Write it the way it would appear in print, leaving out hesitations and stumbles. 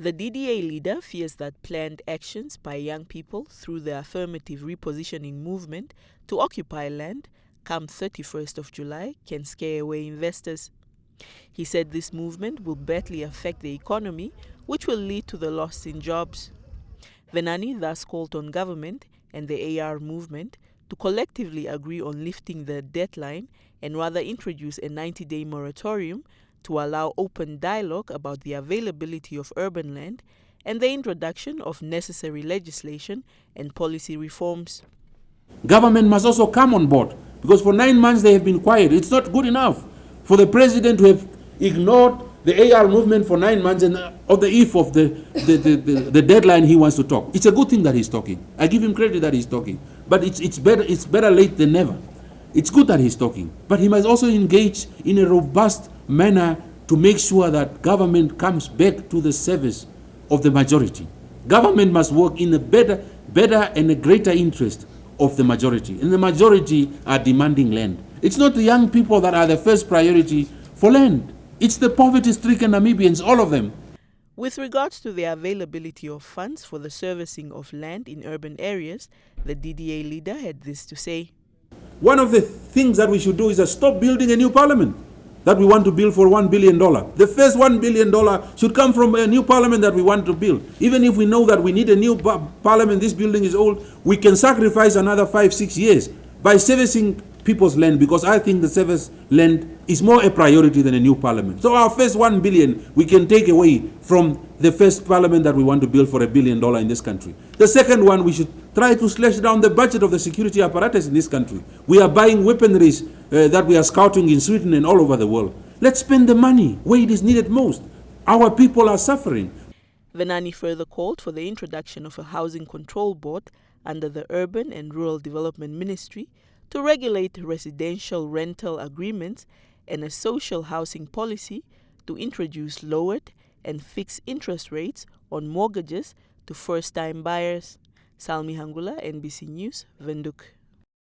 The DTA leader fears that planned actions by young people through the affirmative repositioning movement to occupy land come 31st of July can scare away investors. He said this movement will badly affect the economy, which will lead to the loss in jobs. Venani thus called on government and the AR movement to collectively agree on lifting the deadline and rather introduce a 90-day moratorium to allow open dialogue about the availability of urban land and the introduction of necessary legislation and policy reforms. Government must also come on board, because for 9 months they have been quiet. It's not good enough for the president to have ignored the AR movement for 9 months and on the eve of the deadline he wants to talk. It's a good thing that he's talking. I give him credit that he's talking. But it's better late than never. It's good that he's talking. But he must also engage in a robust manner to make sure that government comes back to the service of the majority. Government must work in a better and a greater interest of the majority. And the majority are demanding land. It's not the young people that are the first priority for land. It's the poverty-stricken Namibians, all of them. With regards to the availability of funds for the servicing of land in urban areas, the DDA leader had this to say. One of the things that we should do is stop building a new parliament that we want to build for $1 billion. The first $1 billion should come from a new parliament that we want to build. Even if we know that we need a new parliament, this building is old, we can sacrifice another 5-6 years by servicing people's land, because I think the service land is more a priority than a new parliament. So our first $1 billion we can take away from the first parliament that we want to build for $1 billion in this country. The second one, we should try to slash down the budget of the security apparatus in this country. We are buying weaponries that we are scouting in Sweden and all over the world. Let's spend the money where it is needed most. Our people are suffering. Venani further called for the introduction of a housing control board under the Urban and Rural Development Ministry to regulate residential rental agreements and a social housing policy to introduce lowered and fixed interest rates on mortgages to first-time buyers. Salmi Hangula, NBC News, Windhoek.